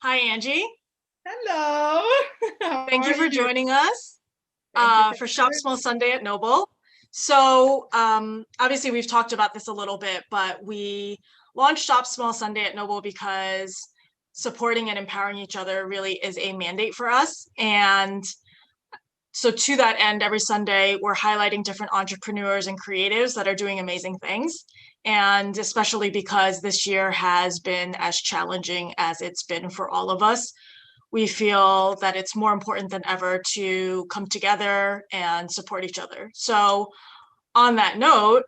Hi, Angie. Hello. How Thank you are for you? joining us Thank you for for Shop having Small me. Sunday at Noble. So, obviously, we've talked about this a little bit, but we launched Shop Small Sunday at Noble because supporting and empowering each other really is a mandate for us. And so, to that end, every Sunday, we're highlighting different entrepreneurs and creatives that are doing amazing things. And especially because this year has been as challenging as it's been for all of us, we feel that it's more important than ever to come together and support each other. So, on that note,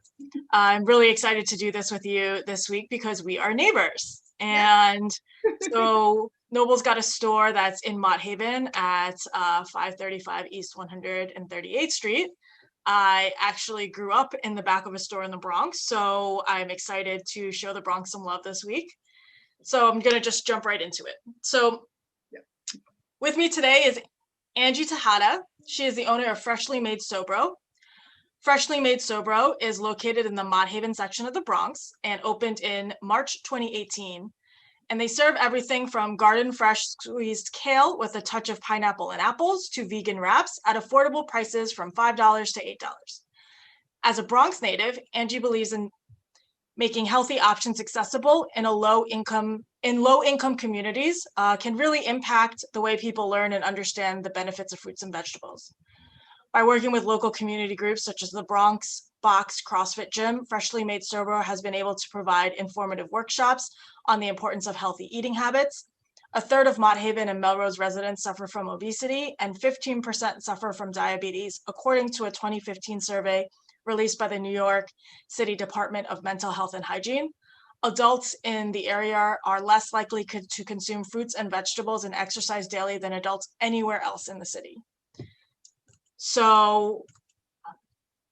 I'm really excited to do this with you this week because we are neighbors. Yeah. And so, Noble's got a store that's in Mott Haven at 535 East 138th Street. I actually grew up in the back of a store in the Bronx, so I'm excited to show the Bronx some love this week. So I'm going to just jump right into it. So Yeah. with me today is Angie Tejada. She is the owner of Freshly Made Sobro. Freshly Made Sobro is located in the Mott Haven section of the Bronx and opened in March 2018. And they serve everything from garden fresh squeezed kale with a touch of pineapple and apples to vegan wraps at affordable prices from $5 to $8. As a Bronx native, Angie believes in making healthy options accessible in low income communities can really impact the way people learn and understand the benefits of fruits and vegetables. By working with local community groups such as the Bronx Box CrossFit Gym, Freshly Made Sober has been able to provide informative workshops on the importance of healthy eating habits. A third of Mott Haven and Melrose residents suffer from obesity, and 15% suffer from diabetes, according to a 2015 survey released by the New York City Department of Mental Health and Hygiene. Adults in the area are less likely to consume fruits and vegetables and exercise daily than adults anywhere else in the city. So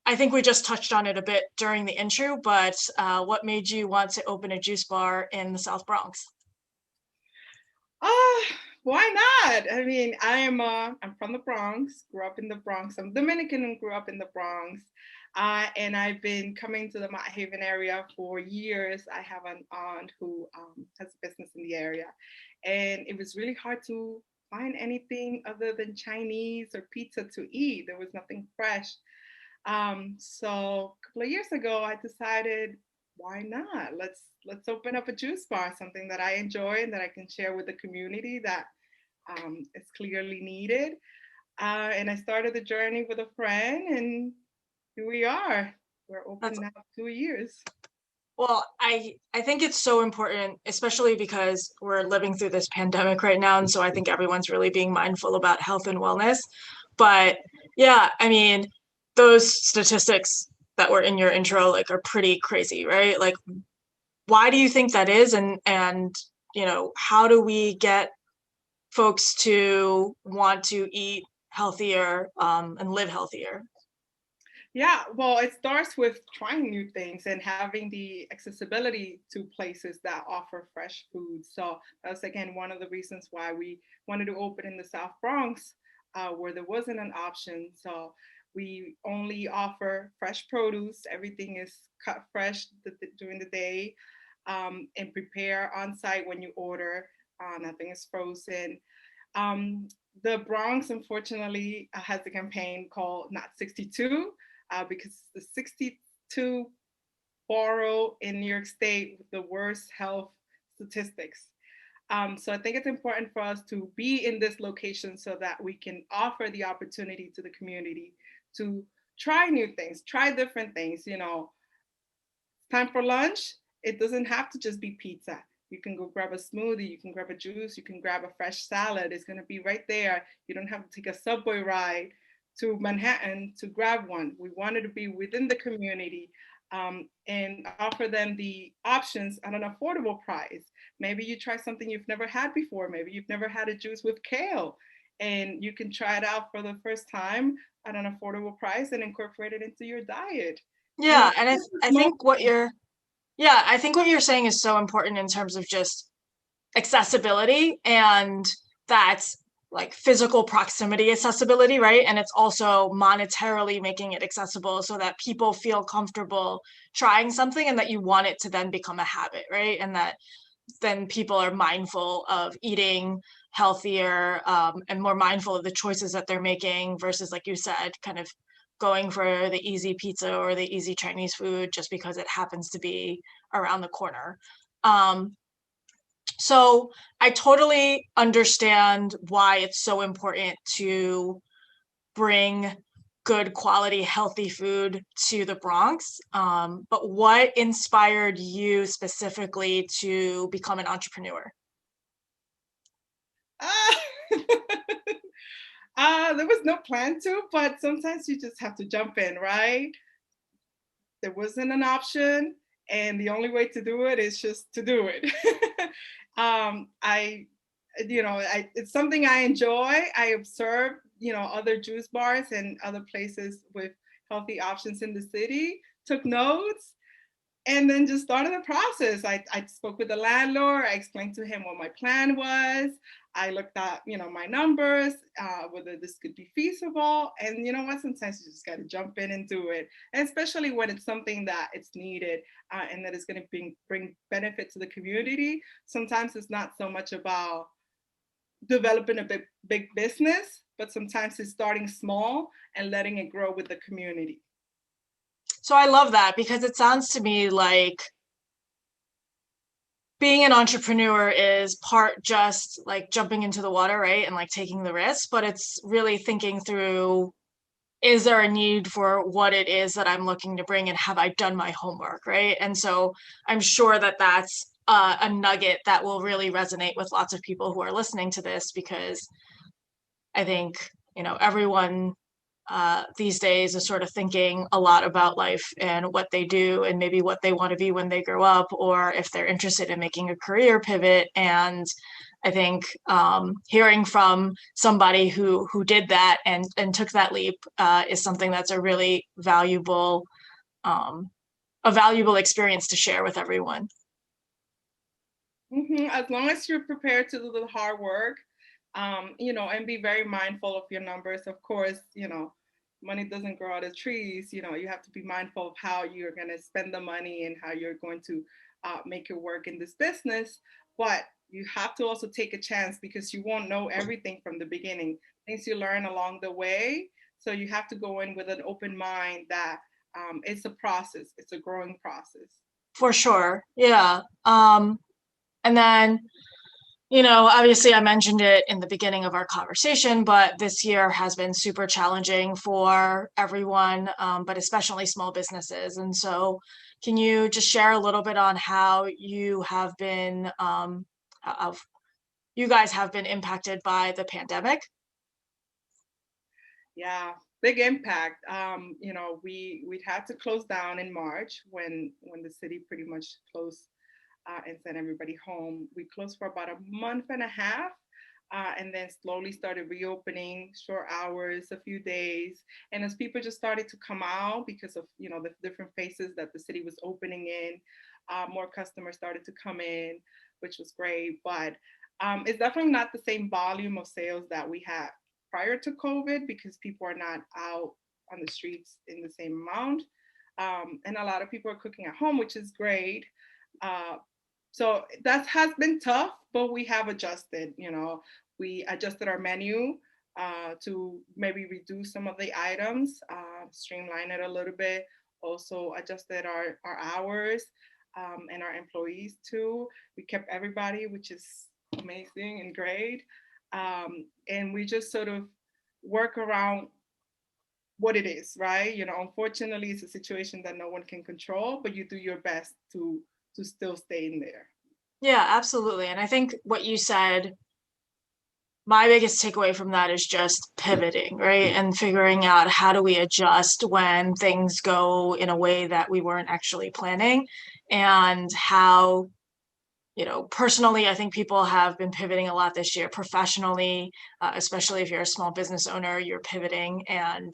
I think we just touched on it a bit during the intro, but what made you want to open a juice bar in the South Bronx? Ah, why not? I mean, I'm from the Bronx, grew up in the Bronx. I'm Dominican and grew up in the Bronx. And I've been coming to the Mott Haven area for years. I have an aunt who has a business in the area. And it was really hard to find anything other than Chinese or pizza to eat. There was nothing fresh. So a couple of years ago, I decided, why not? Let's open up a juice bar, something that I enjoy and that I can share with the community that is clearly needed. And I started the journey with a friend, and here we are. We're That's open now 2 years. well, I think it's so important, especially because we're living through this pandemic right now, and so I think everyone's really being mindful about health and wellness. But yeah, I mean, those statistics that were in your intro like are pretty crazy, right? Like, why do you think that is, and how do we get folks to want to eat healthier and live healthier? Yeah, well, it starts with trying new things and having the accessibility to places that offer fresh food. So that's again one of the reasons why we wanted to open in the South Bronx, where there wasn't an option. So we only offer fresh produce. Everything is cut fresh during the day and prepare on site when you order. Nothing is frozen. Um, the Bronx, unfortunately, has a campaign called Not 62 because the 62 borough in New York State with the worst health statistics. So I think it's important for us to be in this location so that we can offer the opportunity to the community to try new things, try different things. Time for lunch, it doesn't have to just be pizza. You can go grab a smoothie, you can grab a juice, you can grab a fresh salad. It's going to be right there. You don't have to take a subway ride to Manhattan to grab one. We wanted to be within the community and offer them the options at an affordable price. Maybe you try something you've never had before. Maybe you've never had a juice with kale, and you can try it out for the first time at an affordable price and incorporate it into your diet. Yeah, and Just a I small think what you're yeah, I think what you're saying is so important in terms of just accessibility, and that's like physical proximity accessibility, right? And it's also monetarily making it accessible so that people feel comfortable trying something and that you want it to then become a habit, right? And that then people are mindful of eating healthier, and more mindful of the choices that they're making versus, like you said, kind of going for the easy pizza or the easy Chinese food just because it happens to be around the corner. Um, so I totally understand why it's so important to bring good quality, healthy food to the Bronx. But what inspired you specifically to become an entrepreneur? Ah, there was no plan to, but sometimes you just have to jump in, right? There wasn't an option, and the only way to do it is just to do it. I, it's something I enjoy. I observe, other juice bars and other places with healthy options in the city, took notes, and then just started the process. I spoke with the landlord. I explained to him what my plan was. I looked at, my numbers, whether this could be feasible. And you know what? Sometimes you just got to jump in and do it, and especially when it's something that it's needed, and that is going to bring benefit to the community. Sometimes it's not so much about developing a big business, but sometimes it's starting small and letting it grow with the community. So I love that because it sounds to me like being an entrepreneur is part just like jumping into the water, right? And like taking the risk, but it's really thinking through, is there a need for what it is that I'm looking to bring and have I done my homework, right? And so I'm sure that that's a nugget that will really resonate with lots of people who are listening to this because I think, everyone these days is sort of thinking a lot about life and what they do and maybe what they want to be when they grow up, or if they're interested in making a career pivot. And I think hearing from somebody who did that and took that leap is something that's a valuable experience to share with everyone. As long as you're prepared to do the hard work, and be very mindful of your numbers. Of course, money doesn't grow out of trees. You have to be mindful of how you're going to spend the money and how you're going to make it work in this business. But you have to also take a chance because you won't know everything from the beginning. Things you learn along the way. So you have to go in with an open mind that it's a process. It's a growing process. For sure. Yeah. And then obviously I mentioned it in the beginning of our conversation, but this year has been super challenging for everyone, but especially small businesses. And so can you just share a little bit on how you have been, how you guys have been impacted by the pandemic? Yeah, big impact. We had to close down in March when the city pretty much closed and sent everybody home. We closed for about a month and a half. And then slowly started reopening, short hours, a few days. And as people just started to come out because of the different phases that the city was opening in, more customers started to come in, which was great. But it's definitely not the same volume of sales that we had prior to COVID because people are not out on the streets in the same amount. And a lot of people are cooking at home, which is great. Uh, so that has been tough, but we have adjusted. We adjusted our menu to maybe reduce some of the items, streamline it a little bit. Also adjusted our hours and our employees too. We kept everybody, which is amazing and great. And we just sort of work around what it is, right? Unfortunately, it's a situation that no one can control, but you do your best to still stay in there. Yeah, absolutely. And I think what you said, my biggest takeaway from that is just pivoting, right? And figuring out how do we adjust when things go in a way that we weren't actually planning, and how, personally, I think people have been pivoting a lot this year. Professionally, especially if you're a small business owner, you're pivoting, and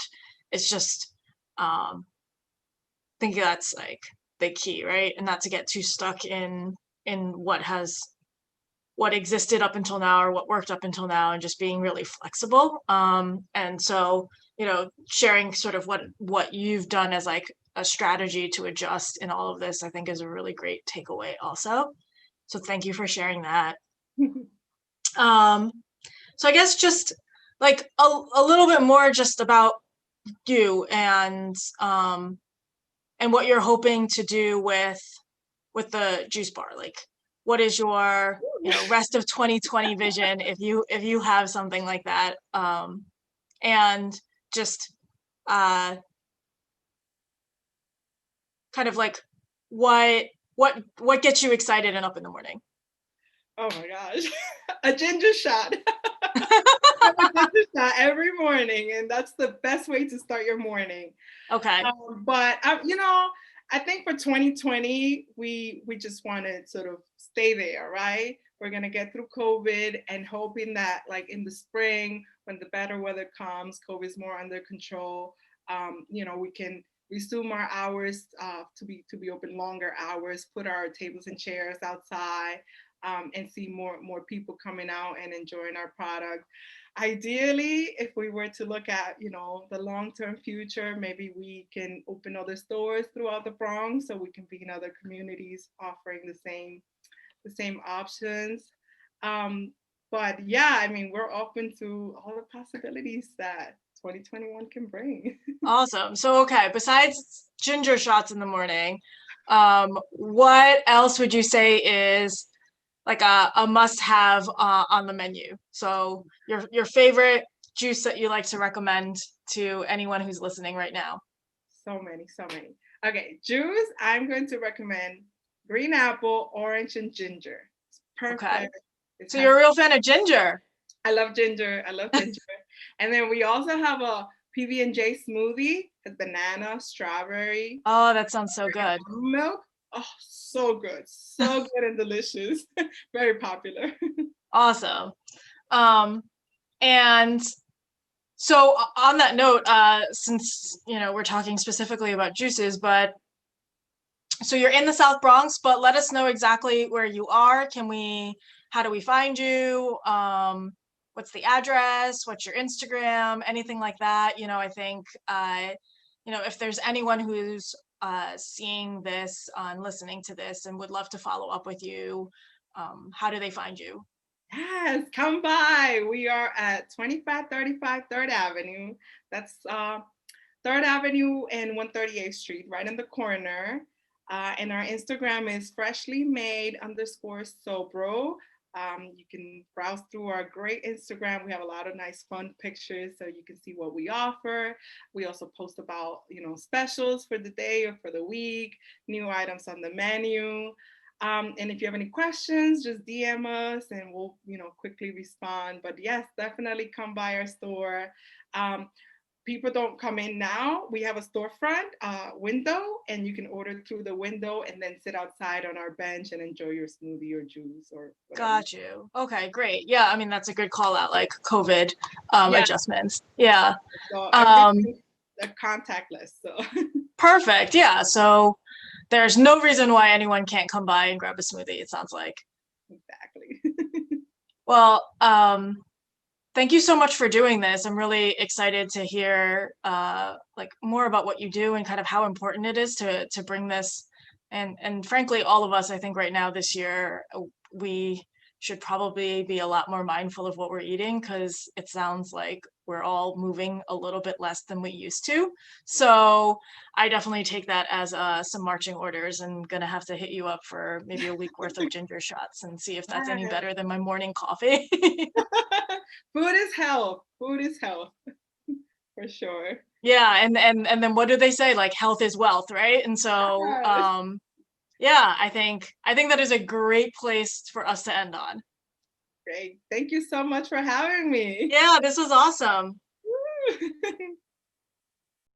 it's just, I think that's like the key, right? And not to get too stuck in what existed up until now or what worked up until now, and just being really flexible. And so, sharing sort of what you've done as like a strategy to adjust in all of this, I think is a really great takeaway also. So thank you for sharing that. Um, so I guess just like a little bit more just about you and what you're hoping to do with the juice bar. Like what is your, rest of 2020 vision if you have something like that. And just kind of like what gets you excited and up in the morning? Oh my gosh, a ginger shot. Have a ginger shot every morning, and that's the best way to start your morning. Okay. But I think for 2020, we just want to sort of stay there, right? We're gonna get through COVID, and hoping that like in the spring, when the better weather comes, COVID is more under control. We can resume our hours to be open longer hours, put our tables and chairs outside, and see more people coming out and enjoying our product. Ideally, if we were to look at the long-term future, maybe we can open other stores throughout the Bronx, so we can be in other communities offering the same options. But yeah, I mean, we're open to all the possibilities that 2021 can bring. Awesome. So, okay, besides ginger shots in the morning, what else would you say is like a must-have on the menu? So, your favorite juice that you like to recommend to anyone who's listening right now? So many, so many. Okay, juice, I'm going to recommend green apple, orange, and ginger. It's Okay. perfect. It So has, you're a real fan of ginger. I love ginger. I love ginger. And then we also have a PB&J smoothie with banana, strawberry, Oh, that sounds so and good. almond milk. Oh, so good. So good and delicious. Very popular. Awesome. Um, and so on that note, since we're talking specifically about juices, but so you're in the South Bronx, but let us know exactly where you are. How do we find you? What's the address? What's your Instagram? Anything like that. I think, if there's anyone who's seeing this and listening to this and would love to follow up with you, how do they find you? Yes, come by. We are at 2535 3rd Avenue. That's 3rd Avenue and 138th Street, right in the corner. And our Instagram is freshly made_Sobro. You can browse through our great Instagram. We have a lot of nice fun pictures so you can see what we offer. We also post about, specials for the day or for the week, new items on the menu. And if you have any questions, just DM us and we'll, quickly respond. But yes, definitely come by our store. People don't come in now. We have a storefront window, and you can order through the window and then sit outside on our bench and enjoy your smoothie or juice or whatever. Got you. Okay, great. Yeah, I mean that's a good call out, like COVID Yeah. adjustments. Yeah. So Um, everything contactless. So Perfect. Yeah. So there's no reason why anyone can't come by and grab a smoothie, it sounds like. exactly. Well, thank you so much for doing this. I'm really excited to hear like more about what you do and kind of how important it is to bring this. And frankly, all of us, I think right now this year, we should probably be a lot more mindful of what we're eating because it sounds like we're all moving a little bit less than we used to. So I definitely take that as some marching orders and gonna have to hit you up for maybe a week worth of ginger shots and see if that's any better than my morning coffee. Food is health. Food is health. For sure. Yeah, and then what do they say? Like health is wealth, right? And so Yes. yeah, I think that is a great place for us to end on. Great. Thank you so much for having me. Yeah, this was awesome. Woo.